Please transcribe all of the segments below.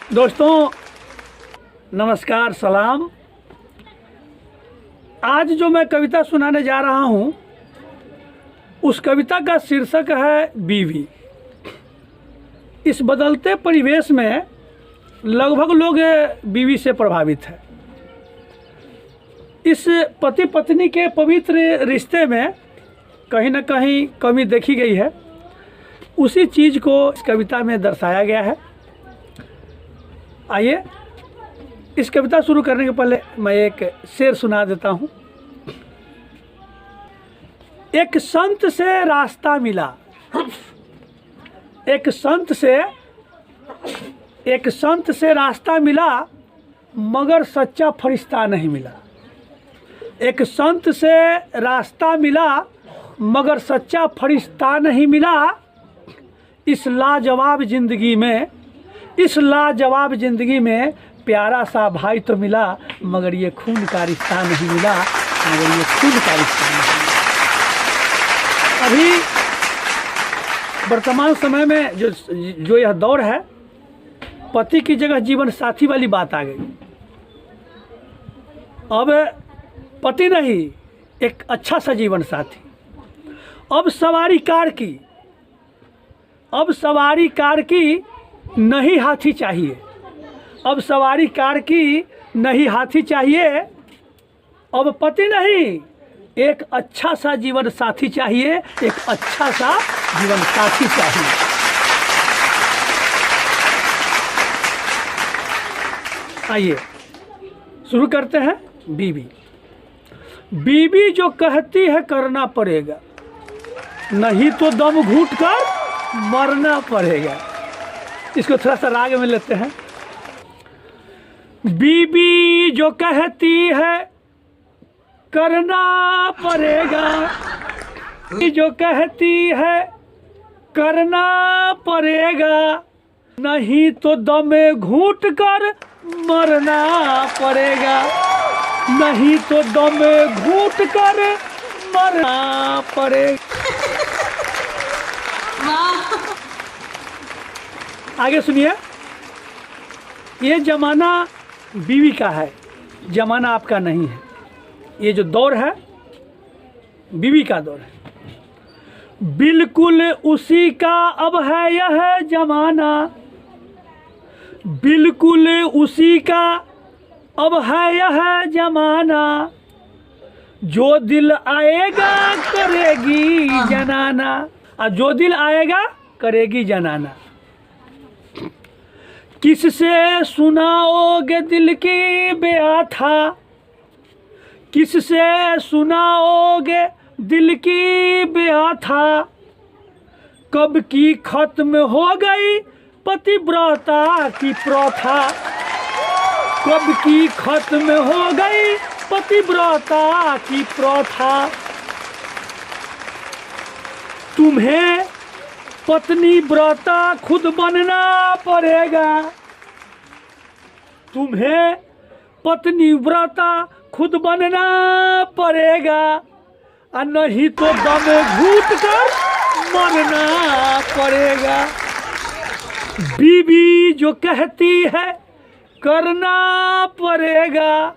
दोस्तों नमस्कार, सलाम। आज जो मैं कविता सुनाने जा रहा हूँ उस कविता का शीर्षक है बीवी। इस बदलते परिवेश में लगभग लोग बीवी से प्रभावित है। इस पति पत्नी के पवित्र रिश्ते में कहीं ना कहीं कमी देखी गई है। उसी चीज़ को इस कविता में दर्शाया गया है। आइए इस कविता शुरू करने के पहले मैं एक शेर सुना देता हूँ। एक संत से रास्ता मिला, एक संत से रास्ता मिला, मगर सच्चा फरिश्ता नहीं मिला। एक संत से रास्ता मिला मगर सच्चा फरिश्ता नहीं मिला। इस लाजवाब ज़िंदगी में प्यारा सा भाई तो मिला, मगर ये खून का रिश्ता नहीं मिला। अभी वर्तमान समय में जो यह दौर है, पति की जगह जीवन साथी वाली बात आ गई। अब पति नहीं, एक अच्छा सा जीवन साथी। अब सवारी कार की नहीं हाथी चाहिए। अब सवारी कार की नहीं हाथी चाहिए। अब पति नहीं, एक अच्छा सा जीवन साथी चाहिए। एक अच्छा सा जीवन साथी चाहिए। आइए शुरू करते हैं। बीवी जो कहती है करना पड़ेगा, नहीं तो दम घूट कर मरना पड़ेगा। इसको थोड़ा सा राग में लेते हैं। बीवी जो कहती है करना पड़ेगा, जो कहती है करना पड़ेगा, नहीं तो दम घूट कर मरना पड़ेगा। नहीं तो दम घूट कर मरना पड़ेगा। आगे सुनिए। ये ज़माना बीवी का है, ज़माना आपका नहीं है। ये जो दौर है बीवी का दौर है। बिल्कुल उसी का अब है यह ज़माना, बिल्कुल उसी का अब है यह ज़माना। जो दिल आएगा करेगी जनाना, और जो दिल आएगा करेगी जनाना। किससे सुनाओगे दिल की बेआथा, किससे सुनाओगे दिल की बेआथा। कब की खत्म हो गई पतिव्रता की प्रथा, कब की खत्म हो गई पतिव्रता की प्रथा। तुम्हें पत्नी व्रता खुद बनना पड़ेगा, तुम्हें पत्नी व्रता खुद बनना पड़ेगा, और नहीं तो दम घूट कर मरना पड़ेगा। बीवी जो कहती है करना पड़ेगा,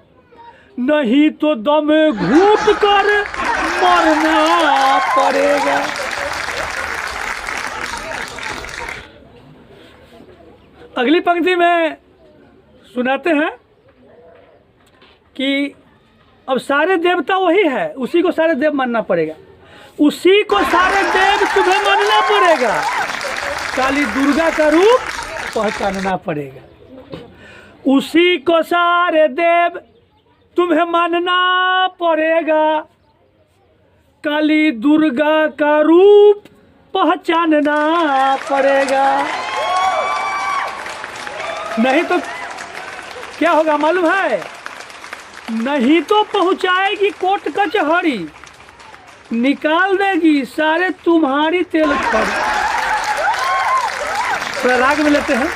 नहीं तो दम घूट कर मरना पड़ेगा। अगली पंक्ति में सुनाते हैं कि अब सारे देवता वही है, उसी को सारे देव मानना पड़ेगा। उसी को सारे देव तुम्हें मानना पड़ेगा। काली दुर्गा का रूप पहचानना पड़ेगा। उसी को सारे देव तुम्हें मानना पड़ेगा। काली दुर्गा का रूप पहचानना पड़ेगा। नहीं तो क्या होगा मालूम है? नहीं तो पहुंचाएगी कोर्ट कचहरी, निकाल देगी सारे तुम्हारी तेल खड़ी। थोड़ा राग में लेते हैं।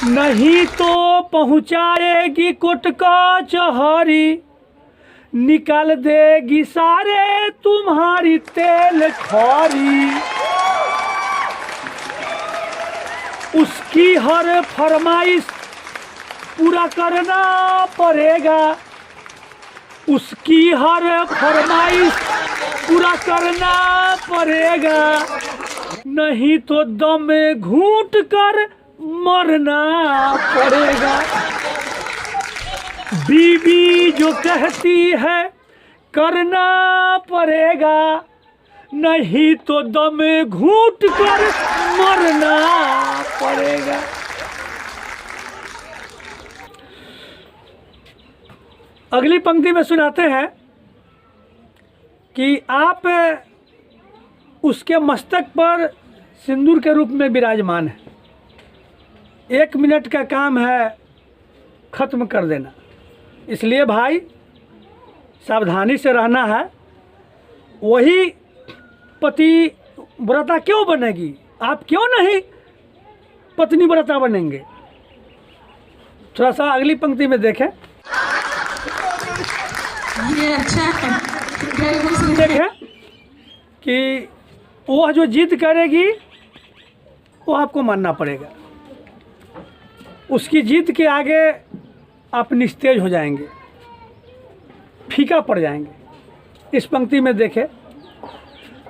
नहीं तो पहुंचाएगी कोर्ट कचहरी, निकाल देगी सारे तुम्हारी तेल खरी। उसकी हर फरमाइश पूरा करना पड़ेगा, उसकी हर फरमाइश पूरा करना पड़ेगा, नहीं तो दम में घूंट कर मरना पड़ेगा। बीवी जो कहती है करना पड़ेगा, नहीं तो दम में घूंट कर मरना पड़ेगा। अगली पंक्ति में सुनाते हैं कि आप उसके मस्तक पर सिंदूर के रूप में विराजमान है, 1 मिनट का काम है ख़त्म कर देना। इसलिए भाई सावधानी से रहना है। वही पतिव्रता क्यों बनेगी, आप क्यों नहीं पत्नी व्रता बनेंगे? थोड़ा सा अगली पंक्ति में देखें। ये अच्छा है, देखें कि वह जो जिद करेगी वो आपको मानना पड़ेगा। उसकी जिद के आगे आप निस्तेज हो जाएंगे, फीका पड़ जाएंगे। इस पंक्ति में देखें,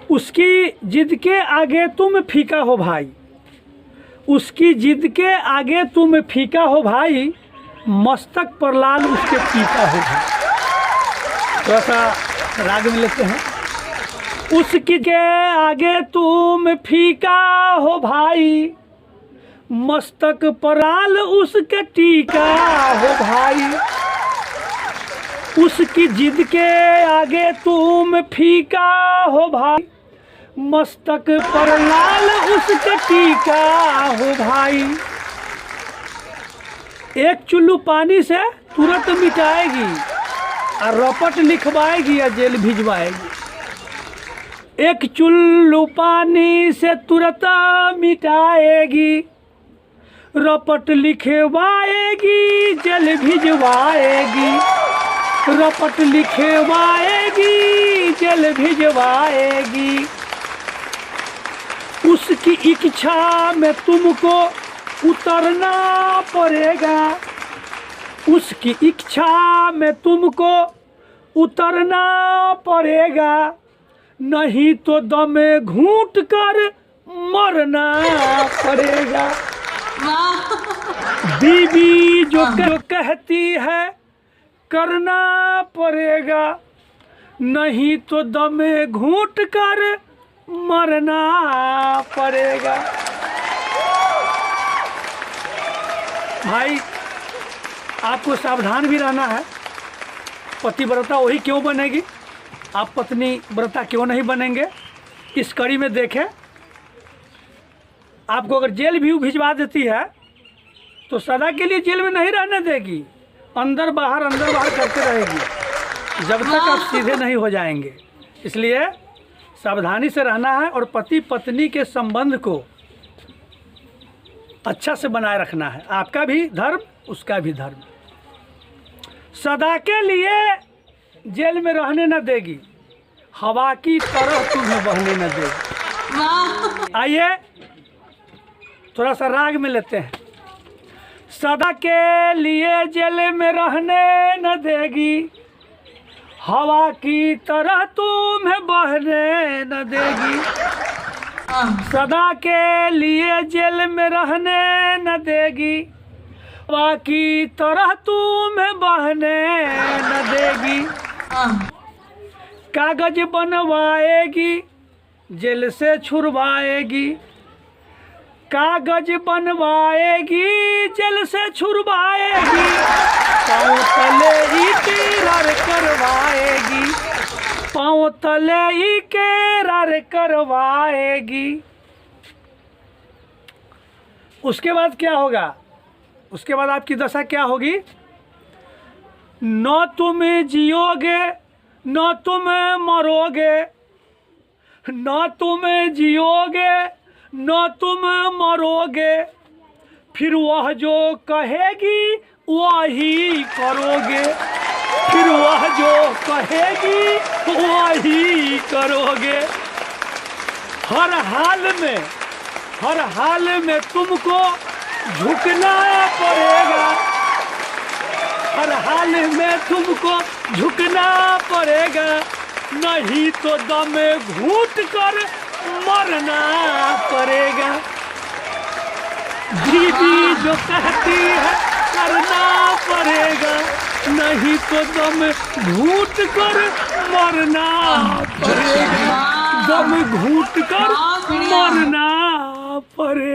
उसकी जिद के आगे तुम फीका हो भाई, उसकी जिद के आगे तुम फीका हो भाई, मस्तक पर लाल उसके टीका हो भाई। थोड़ा सा राग में लेते हैं। उसकी के आगे तुम फीका हो भाई, मस्तक पर लाल उसके टीका हो भाई। उसकी जिद के आगे तुम फीका हो भाई, मस्तक पर लाल उसके टीका हो भाई। एक चुल्लू पानी से तुरंत मिटाएगी और रपट लिखवाएगी या जेल भिजवाएगी। एक चुल्लू पानी से तुरंत मिटाएगी, रपट लिखवाएगी जेल भिजवाएगी, रपट लिखवाएगी जेल भिजवाएगी। उसकी इच्छा में तुमको उतरना पड़ेगा, उसकी इच्छा में तुमको उतरना पड़ेगा, नहीं तो दम में घूंट कर मरना पड़ेगा। बीवी जो कहती है करना पड़ेगा, नहीं तो दम में घूंट कर मरना पड़ेगा। भाई आपको सावधान भी रहना है। पतिव्रता वही क्यों बनेगी, आप पत्नी व्रता क्यों नहीं बनेंगे? इस कड़ी में देखें, आपको अगर जेल भी भिजवा देती है तो सदा के लिए जेल में नहीं रहने देगी, अंदर बाहर करते रहेगी जब तक आप सीधे नहीं हो जाएंगे। इसलिए सावधानी से रहना है और पति पत्नी के संबंध को अच्छा से बनाए रखना है। आपका भी धर्म उसका भी धर्म। सदा के लिए जेल में रहने न देगी, हवा की तरह तुम्हें बहने न देगी। आइए थोड़ा सा राग में लेते हैं। सदा के लिए जेल में रहने न देगी, हवा की तरह तुम्हें बहने न देगी। सदा के लिए जेल में रहने न देगी, हवा की तरह तुम्हें बहने न देगी। कागज बनवाएगी जेल से छुड़वाएगी, कागज बनवाएगी जेल से छुड़वाएगी, पाँव तले इकरार करवाएगी, पाँव तले इकरार करवाएगी। उसके बाद क्या होगा? उसके बाद आपकी दशा क्या होगी? न तुम जियोगे न तुम मरोगे, न तुम जियोगे न तुम मरोगे, फिर वह जो कहेगी वही करोगे, फिर वह जो कहेगी वही करोगे। हर हाल में तुमको झुकना पड़ेगा, हर हाल में तुमको झुकना पड़ेगा, नहीं तो दम घूट कर मरना पड़ेगा। बीवी जो कहती है करना पड़ेगा, नहीं तो दम घूट कर मरना पड़ेगा, दम घूट कर मरना पड़ेगा।